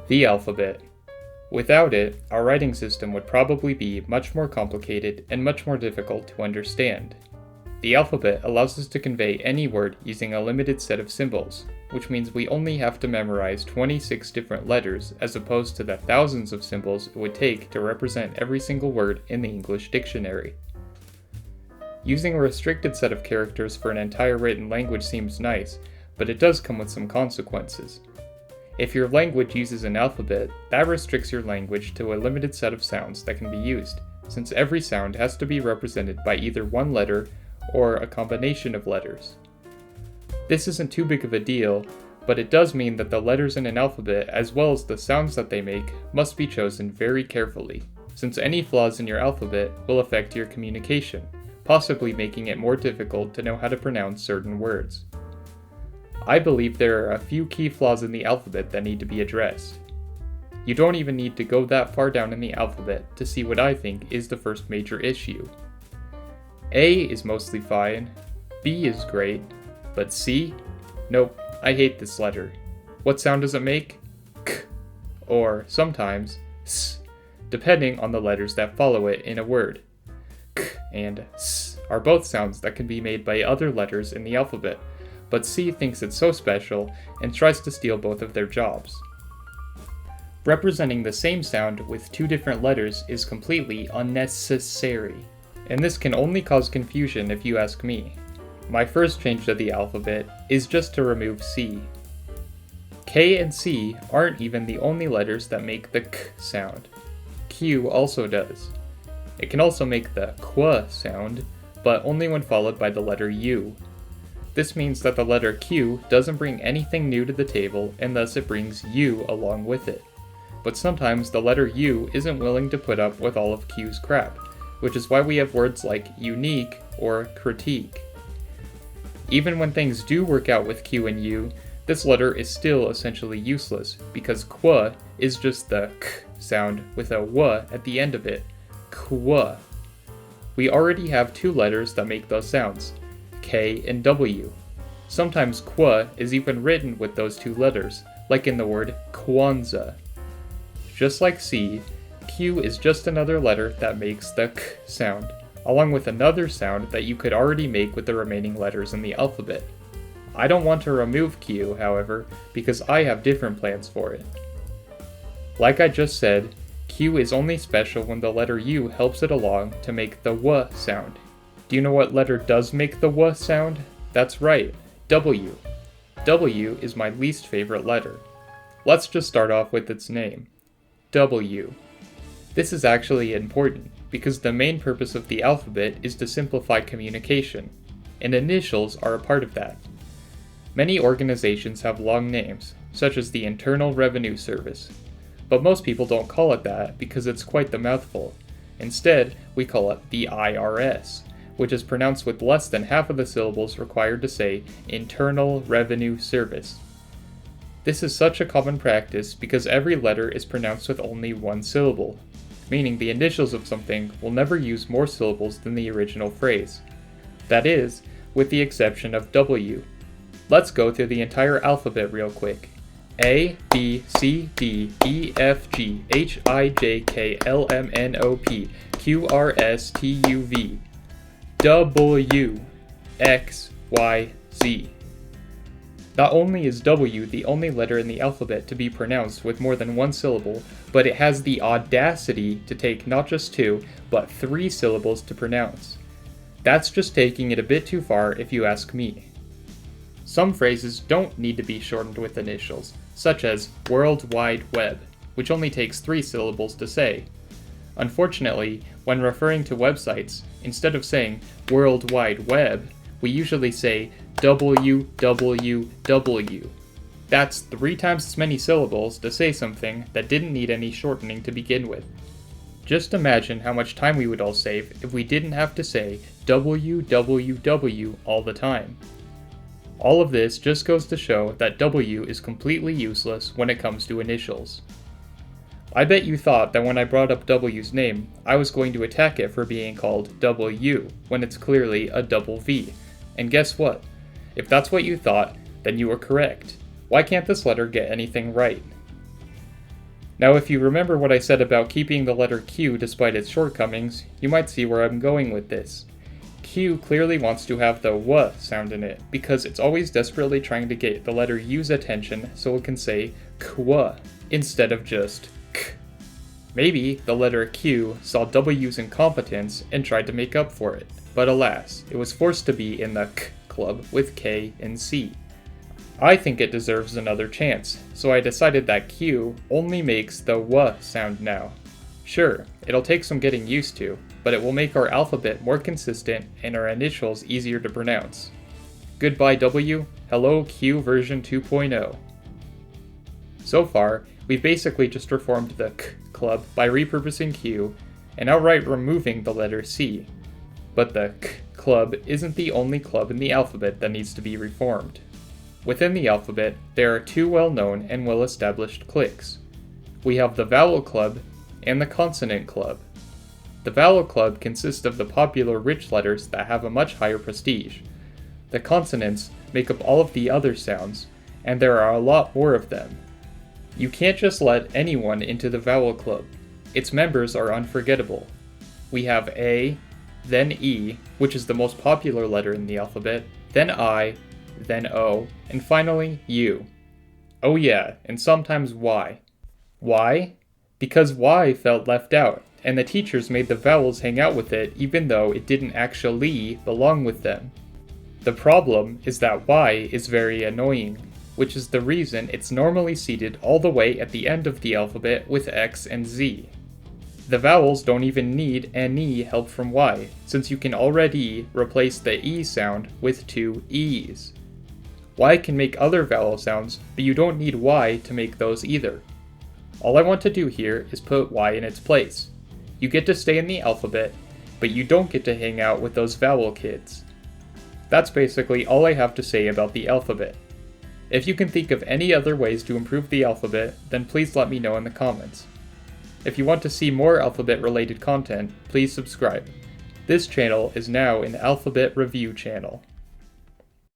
The alphabet. Without it, our writing system would probably be much more complicated and much more difficult to understand. The alphabet allows us to convey any word using a limited set of symbols, which means we only have to memorize 26 different letters as opposed to the thousands of symbols it would take to represent every single word in the English dictionary. Using a restricted set of characters for an entire written language seems nice, but it does come with some consequences. If your language uses an alphabet, that restricts your language to a limited set of sounds that can be used, since every sound has to be represented by either one letter or a combination of letters. This isn't too big of a deal, but it does mean that the letters in an alphabet, as well as the sounds that they make, must be chosen very carefully, since any flaws in your alphabet will affect your communication, possibly making it more difficult to know how to pronounce certain words. I believe there are a few key flaws in the alphabet that need to be addressed. You don't even need to go that far down in the alphabet to see what I think is the first major issue. A is mostly fine, B is great, but C? Nope, I hate this letter. What sound does it make? K, or sometimes S, depending on the letters that follow it in a word. K and S are both sounds that can be made by other letters in the alphabet, but C thinks it's so special and tries to steal both of their jobs. Representing the same sound with two different letters is completely unnecessary, and this can only cause confusion if you ask me. My first change to the alphabet is just to remove C. K and C aren't even the only letters that make the K sound. Q also does. It can also make the Qu sound, but only when followed by the letter U. This means that the letter Q doesn't bring anything new to the table, and thus it brings U along with it. But sometimes the letter U isn't willing to put up with all of Q's crap, which is why we have words like unique or critique. Even when things do work out with Q and U, this letter is still essentially useless, because Qu is just the K sound with a W at the end of it. Qu. We already have two letters that make those sounds, K and W. Sometimes Qu is even written with those two letters, like in the word Kwanzaa. Just like C, Q is just another letter that makes the K sound, along with another sound that you could already make with the remaining letters in the alphabet. I don't want to remove Q, however, because I have different plans for it. Like I just said, Q is only special when the letter U helps it along to make the W sound. Do you know what letter does make the W sound? That's right, W. W is my least favorite letter. Let's just start off with its name, W. This is actually important, because the main purpose of the alphabet is to simplify communication, and initials are a part of that. Many organizations have long names, such as the Internal Revenue Service, but most people don't call it that because it's quite the mouthful. Instead, we call it the IRS, which is pronounced with less than half of the syllables required to say Internal Revenue Service. This is such a common practice because every letter is pronounced with only one syllable, meaning the initials of something will never use more syllables than the original phrase. That is, with the exception of W. Let's go through the entire alphabet real quick. A, B, C, D, E, F, G, H, I, J, K, L, M, N, O, P, Q, R, S, T, U, V, W, X, Y, Z. Not only is W the only letter in the alphabet to be pronounced with more than one syllable, but it has the audacity to take not just two, but three syllables to pronounce. That's just taking it a bit too far if you ask me. Some phrases don't need to be shortened with initials, such as World Wide Web, which only takes 3 syllables to say. Unfortunately, when referring to websites, instead of saying World Wide Web, we usually say www. That's 3 times as many syllables to say something that didn't need any shortening to begin with. Just imagine how much time we would all save if we didn't have to say www all the time. All of this just goes to show that W is completely useless when it comes to initials. I bet you thought that when I brought up W's name, I was going to attack it for being called W, when it's clearly a double V. And guess what? If that's what you thought, then you were correct. Why can't this letter get anything right? Now if you remember what I said about keeping the letter Q despite its shortcomings, you might see where I'm going with this. Q clearly wants to have the W sound in it, because it's always desperately trying to get the letter U's attention so it can say KW instead of just K. Maybe the letter Q saw W's incompetence and tried to make up for it, but alas, it was forced to be in the K club with K and C. I think it deserves another chance, so I decided that Q only makes the W sound now. Sure, it'll take some getting used to, but it will make our alphabet more consistent and our initials easier to pronounce. Goodbye W, hello Q version 2.0. So far, we've basically just reformed the K club by repurposing Q and outright removing the letter C. But the K club isn't the only club in the alphabet that needs to be reformed. Within the alphabet, there are two well-known and well-established cliques. We have the vowel club and the consonant club. The vowel club consists of the popular rich letters that have a much higher prestige. The consonants make up all of the other sounds, and there are a lot more of them. You can't just let anyone into the vowel club. Its members are unforgettable. We have A, then E, which is the most popular letter in the alphabet, then I, then O, and finally U. Oh yeah, and sometimes Y. Why? Because Y felt left out, and the teachers made the vowels hang out with it even though it didn't actually belong with them. The problem is that Y is very annoying, which is the reason it's normally seated all the way at the end of the alphabet with X and Z. The vowels don't even need any help from Y, since you can already replace the E sound with two E's. Y can make other vowel sounds, but you don't need Y to make those either. All I want to do here is put Y in its place. You get to stay in the alphabet, but you don't get to hang out with those vowel kids. That's basically all I have to say about the alphabet. If you can think of any other ways to improve the alphabet, then please let me know in the comments. If you want to see more alphabet-related content, please subscribe. This channel is now an alphabet review channel.